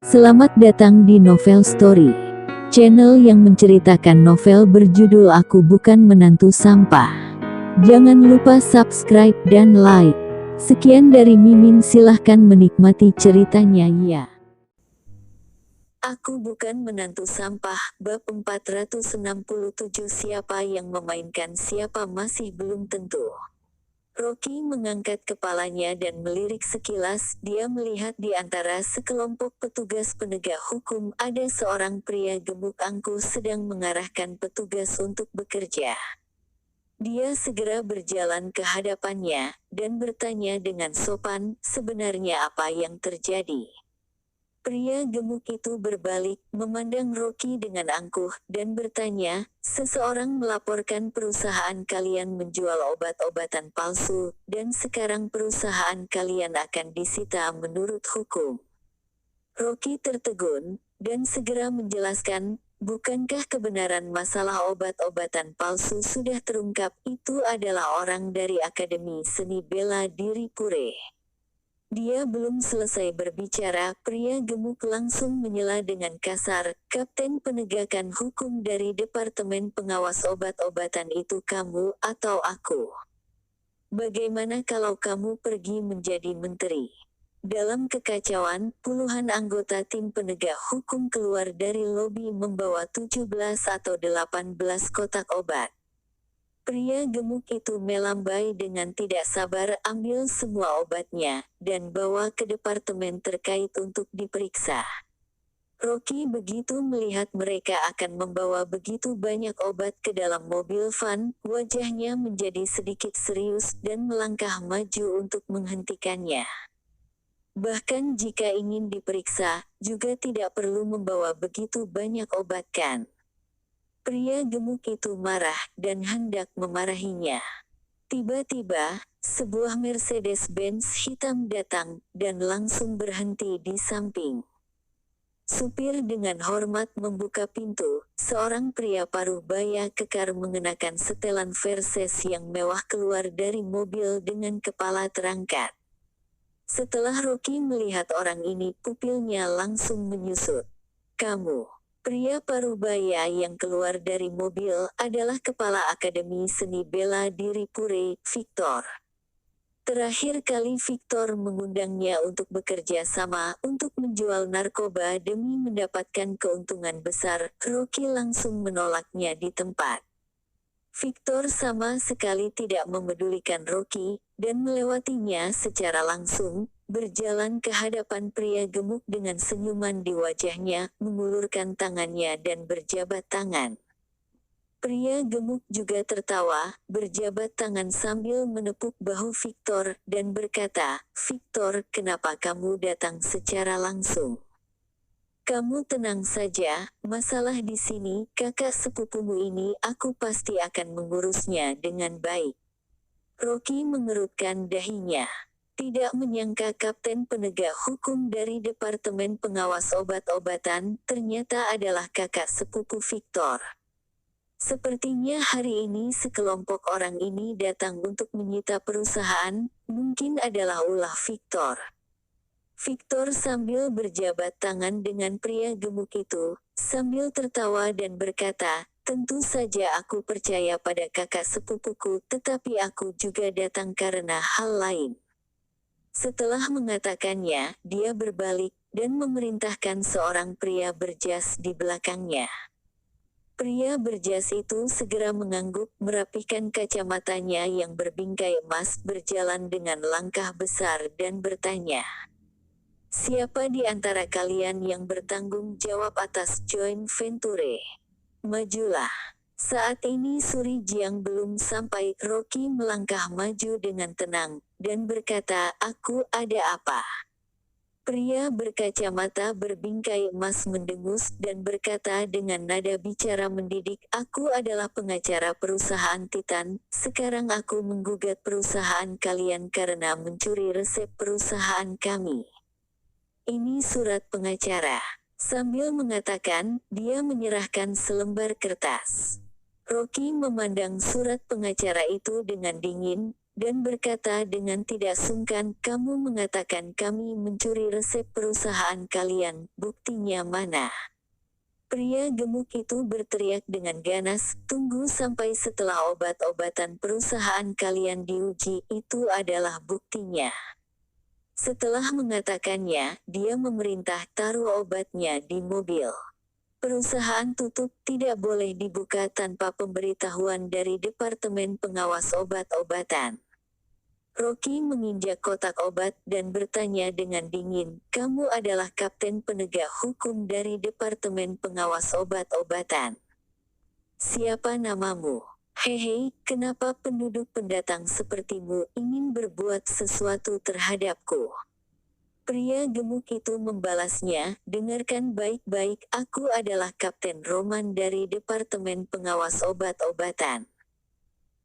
Selamat datang di Novel Story, channel yang menceritakan novel berjudul Aku Bukan Menantu Sampah. Jangan lupa subscribe dan like. Sekian dari Mimin, silahkan menikmati ceritanya ya. Aku Bukan Menantu Sampah, bab 467. Siapa yang memainkan siapa masih belum tentu. Rocky mengangkat kepalanya dan melirik sekilas. Dia melihat di antara sekelompok petugas penegak hukum ada seorang pria gemuk angkuh sedang mengarahkan petugas untuk bekerja. Dia segera berjalan ke hadapannya dan bertanya dengan sopan, sebenarnya apa yang terjadi? Pria gemuk itu berbalik, memandang Rocky dengan angkuh, dan bertanya, seseorang melaporkan perusahaan kalian menjual obat-obatan palsu, dan sekarang perusahaan kalian akan disita menurut hukum. Rocky tertegun, dan segera menjelaskan, bukankah kebenaran masalah obat-obatan palsu sudah terungkap? Itu adalah orang dari Akademi Seni Bela Diri Pure. Dia belum selesai berbicara, pria gemuk langsung menyela dengan kasar, Kapten Penegakan Hukum dari Departemen Pengawas Obat-obatan itu kamu atau aku? Bagaimana kalau kamu pergi menjadi menteri? Dalam kekacauan, puluhan anggota tim penegak hukum keluar dari lobi membawa 17 atau 18 kotak obat. Pria gemuk itu melambai dengan tidak sabar, ambil semua obatnya, dan bawa ke departemen terkait untuk diperiksa. Rocky begitu melihat mereka akan membawa begitu banyak obat ke dalam mobil van, wajahnya menjadi sedikit serius dan melangkah maju untuk menghentikannya. Bahkan jika ingin diperiksa, juga tidak perlu membawa begitu banyak obat kan? Pria gemuk itu marah, dan hendak memarahinya. Tiba-tiba, sebuah Mercedes-Benz hitam datang, dan langsung berhenti di samping. Supir dengan hormat membuka pintu. Seorang pria paruh baya kekar mengenakan setelan Versace yang mewah keluar dari mobil dengan kepala terangkat. Setelah Rocky melihat orang ini, pupilnya langsung menyusut. Kamu. Pria parubaya yang keluar dari mobil adalah Kepala Akademi Seni Bela Diri Pure, Victor. Terakhir kali Victor mengundangnya untuk bekerja sama untuk menjual narkoba demi mendapatkan keuntungan besar. Rocky langsung menolaknya di tempat. Victor sama sekali tidak memedulikan Rocky, dan melewatinya secara langsung, berjalan ke hadapan pria gemuk dengan senyuman di wajahnya, mengulurkan tangannya dan berjabat tangan. Pria gemuk juga tertawa, berjabat tangan sambil menepuk bahu Victor, dan berkata, Victor, kenapa kamu datang secara langsung? Kamu tenang saja, masalah di sini, kakak sepupumu ini, aku pasti akan mengurusnya dengan baik. Rocky mengerutkan dahinya. Tidak menyangka Kapten Penegak Hukum dari Departemen Pengawas Obat-obatan, ternyata adalah kakak sepupu Victor. Sepertinya hari ini sekelompok orang ini datang untuk menyita perusahaan, mungkin adalah ulah Victor. Victor sambil berjabat tangan dengan pria gemuk itu, sambil tertawa dan berkata, tentu saja aku percaya pada kakak sepupuku, tetapi aku juga datang karena hal lain. Setelah mengatakannya, dia berbalik, dan memerintahkan seorang pria berjas di belakangnya. Pria berjas itu segera mengangguk, merapikan kacamatanya yang berbingkai emas, berjalan dengan langkah besar dan bertanya, siapa di antara kalian yang bertanggung jawab atas joint venture? Majulah. Saat ini Suri Jiang belum sampai. Rocky melangkah maju dengan tenang, dan berkata, aku ada apa? Pria berkacamata berbingkai emas mendengus dan berkata dengan nada bicara mendidik, aku adalah pengacara perusahaan Titan, sekarang aku menggugat perusahaan kalian karena mencuri resep perusahaan kami. Ini surat pengacara. Sambil mengatakan, dia menyerahkan selembar kertas. Rocky memandang surat pengacara itu dengan dingin, dan berkata dengan tidak sungkan, "Kamu mengatakan kami mencuri resep perusahaan kalian, buktinya mana?" Pria gemuk itu berteriak dengan ganas, "Tunggu sampai setelah obat-obatan perusahaan kalian diuji, itu adalah buktinya." Setelah mengatakannya, dia memerintah taruh obatnya di mobil. Perusahaan tutup, tidak boleh dibuka tanpa pemberitahuan dari Departemen Pengawas Obat-obatan. Rocky menginjak kotak obat dan bertanya dengan dingin, "Kamu adalah kapten penegak hukum dari Departemen Pengawas Obat-obatan. Siapa namamu? Hehe, kenapa penduduk pendatang sepertimu ingin berbuat sesuatu terhadapku?" Pria gemuk itu membalasnya, "Dengarkan baik-baik, aku adalah Kapten Roman dari Departemen Pengawas Obat-obatan.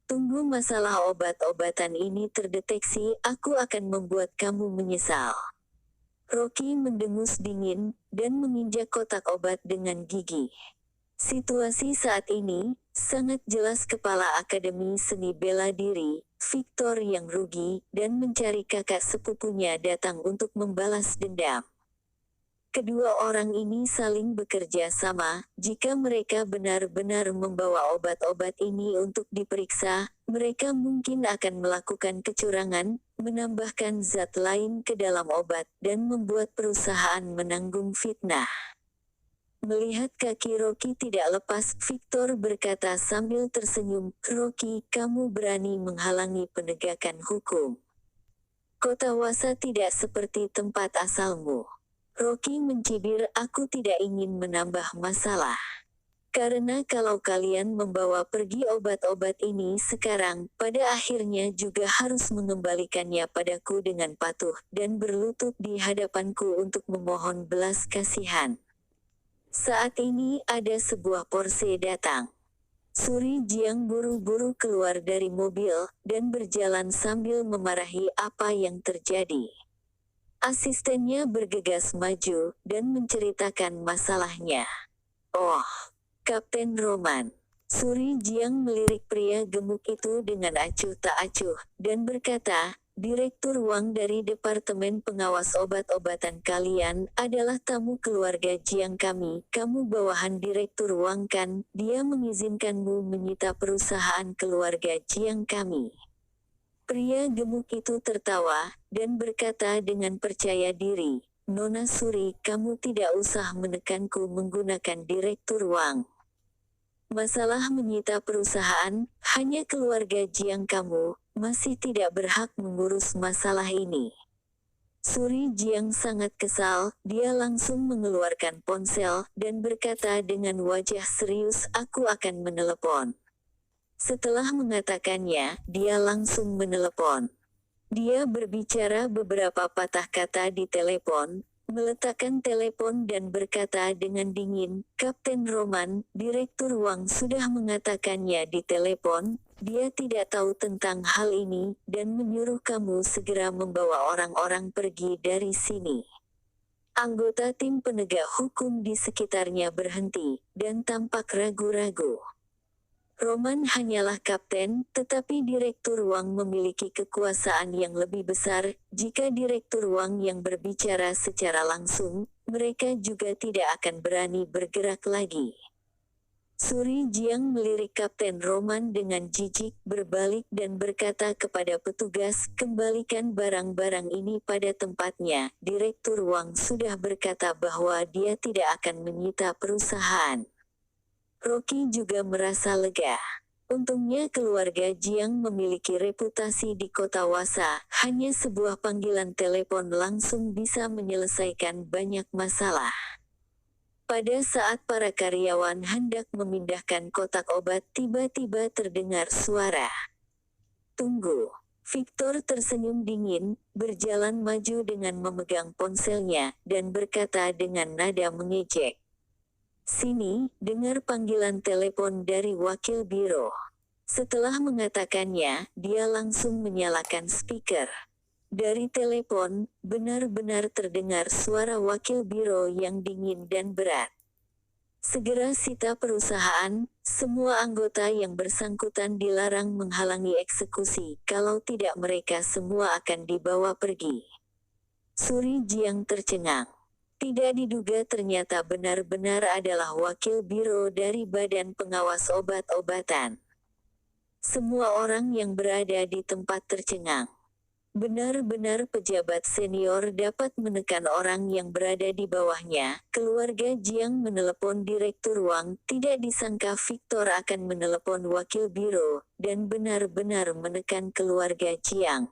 Tunggu masalah obat-obatan ini terdeteksi, aku akan membuat kamu menyesal." Rocky mendengus dingin, dan menginjak kotak obat dengan gigi. Situasi saat ini, sangat jelas kepala Akademi Seni Bela Diri, Victor yang rugi, dan mencari kakak sepupunya datang untuk membalas dendam. Kedua orang ini saling bekerja sama, jika mereka benar-benar membawa obat-obat ini untuk diperiksa, mereka mungkin akan melakukan kecurangan, menambahkan zat lain ke dalam obat, dan membuat perusahaan menanggung fitnah. Melihat kaki Rocky tidak lepas, Victor berkata sambil tersenyum, "Rocky, kamu berani menghalangi penegakan hukum. Kota Wasa tidak seperti tempat asalmu." Rocky mencibir, "Aku tidak ingin menambah masalah. Karena kalau kalian membawa pergi obat-obat ini sekarang, pada akhirnya juga harus mengembalikannya padaku dengan patuh, dan berlutut di hadapanku untuk memohon belas kasihan." Saat ini ada sebuah Porsche datang. Suri Jiang buru-buru keluar dari mobil, dan berjalan sambil memarahi apa yang terjadi. Asistennya bergegas maju, dan menceritakan masalahnya. "Oh, Kapten Roman." Suri Jiang melirik pria gemuk itu dengan acuh tak acuh, dan berkata, "Direktur Wang dari Departemen Pengawas Obat-obatan kalian adalah tamu keluarga Jiang kami. Kamu bawahan Direktur Wang kan? Dia mengizinkanmu menyita perusahaan keluarga Jiang kami." Pria gemuk itu tertawa, dan berkata dengan percaya diri, "Nona Suri, kamu tidak usah menekanku menggunakan Direktur Wang. Masalah menyita perusahaan, hanya keluarga Jiang kamu, masih tidak berhak mengurus masalah ini." Suri Jiang sangat kesal, dia langsung mengeluarkan ponsel, dan berkata dengan wajah serius, "Aku akan menelepon." Setelah mengatakannya, dia langsung menelepon. Dia berbicara beberapa patah kata di telepon, meletakkan telepon dan berkata dengan dingin, "Kapten Roman, Direktur Wang sudah mengatakannya di telepon, dia tidak tahu tentang hal ini, dan menyuruh kamu segera membawa orang-orang pergi dari sini." Anggota tim penegak hukum di sekitarnya berhenti, dan tampak ragu-ragu. Roman hanyalah kapten, tetapi Direktur Wang memiliki kekuasaan yang lebih besar. Jika Direktur Wang yang berbicara secara langsung, mereka juga tidak akan berani bergerak lagi. Suri Jiang melirik Kapten Roman dengan jijik, berbalik dan berkata kepada petugas, "Kembalikan barang-barang ini pada tempatnya." Direktur Wang sudah berkata bahwa dia tidak akan menyita perusahaan. Rocky juga merasa lega. Untungnya keluarga Jiang memiliki reputasi di kota Wasa, hanya sebuah panggilan telepon langsung bisa menyelesaikan banyak masalah. Pada saat para karyawan hendak memindahkan kotak obat, tiba-tiba terdengar suara. "Tunggu." Victor tersenyum dingin, berjalan maju dengan memegang ponselnya, dan berkata dengan nada mengejek, "Sini, dengar panggilan telepon dari wakil biro." Setelah mengatakannya, dia langsung menyalakan speaker. Dari telepon, benar-benar terdengar suara wakil biro yang dingin dan berat. Segera sita perusahaan, semua anggota yang bersangkutan dilarang menghalangi eksekusi, kalau tidak mereka semua akan dibawa pergi. Suri Jiang tercengang. Tidak diduga ternyata benar-benar adalah wakil biro dari Badan Pengawas Obat-obatan. Semua orang yang berada di tempat tercengang. Benar-benar pejabat senior dapat menekan orang yang berada di bawahnya. Keluarga Jiang menelepon Direktur Wang, tidak disangka Victor akan menelepon wakil biro, dan benar-benar menekan keluarga Jiang.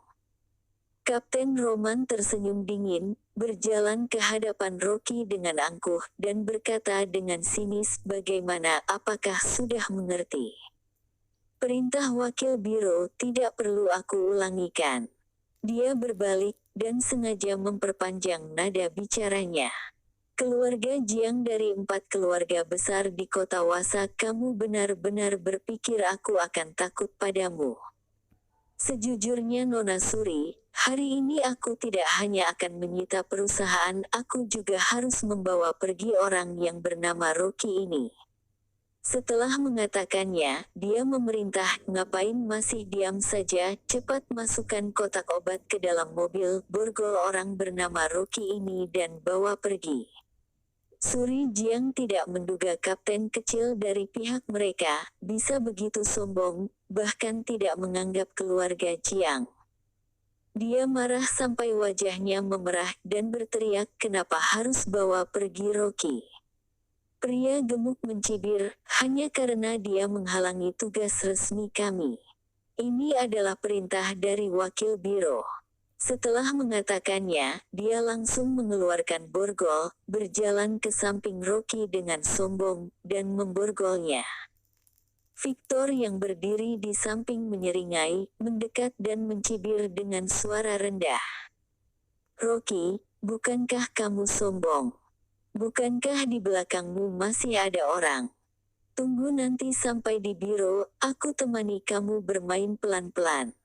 Kapten Roman tersenyum dingin, berjalan ke hadapan Rocky dengan angkuh, dan berkata dengan sinis, "Bagaimana, apakah sudah mengerti? Perintah wakil biro tidak perlu aku ulangikan." Dia berbalik, dan sengaja memperpanjang nada bicaranya. "Keluarga Jiang dari 4 keluarga besar di kota Wasa, kamu benar-benar berpikir aku akan takut padamu? Sejujurnya Nona Suri, hari ini aku tidak hanya akan menyita perusahaan, aku juga harus membawa pergi orang yang bernama Rocky ini." Setelah mengatakannya, dia memerintah, "Ngapain masih diam saja, cepat masukkan kotak obat ke dalam mobil, borgol orang bernama Rocky ini dan bawa pergi." Suri Jiang tidak menduga kapten kecil dari pihak mereka, bisa begitu sombong, bahkan tidak menganggap keluarga Jiang. Dia marah sampai wajahnya memerah, dan berteriak, "Kenapa harus bawa pergi Rocky?" Pria gemuk mencibir, "Hanya karena dia menghalangi tugas resmi kami. Ini adalah perintah dari wakil biro." Setelah mengatakannya, dia langsung mengeluarkan borgol, berjalan ke samping Rocky dengan sombong, dan memborgolnya. Victor yang berdiri di samping menyeringai, mendekat dan mencibir dengan suara rendah. "Rocky, bukankah kamu sombong? Bukankah di belakangmu masih ada orang? Tunggu nanti sampai di biro, aku temani kamu bermain pelan-pelan.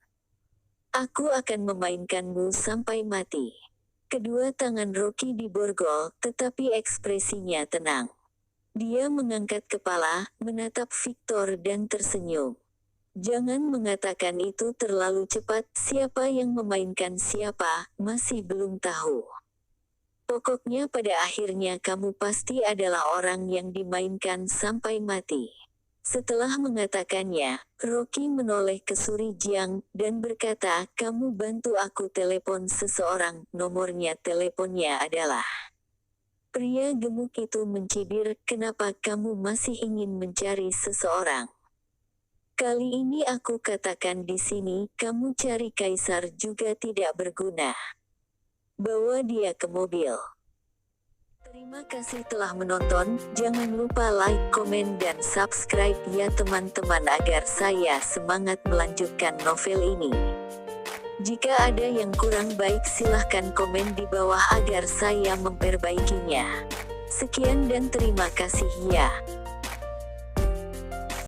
Aku akan memainkanmu sampai mati." Kedua tangan Rocky diborgol, tetapi ekspresinya tenang. Dia mengangkat kepala, menatap Victor dan tersenyum. "Jangan mengatakan itu terlalu cepat, siapa yang memainkan siapa, masih belum tahu. Pokoknya pada akhirnya kamu pasti adalah orang yang dimainkan sampai mati." Setelah mengatakannya, Rocky menoleh ke Suri Jiang, dan berkata, "Kamu bantu aku telepon seseorang, nomornya teleponnya adalah..." Pria gemuk itu mencibir, "Kenapa kamu masih ingin mencari seseorang? Kali ini aku katakan di sini, kamu cari kaisar juga tidak berguna. Bawa dia ke mobil." Terima kasih telah menonton, jangan lupa like, komen dan subscribe ya teman-teman agar saya semangat melanjutkan novel ini. Jika ada yang kurang baik silahkan komen di bawah agar saya memperbaikinya. Sekian dan terima kasih ya.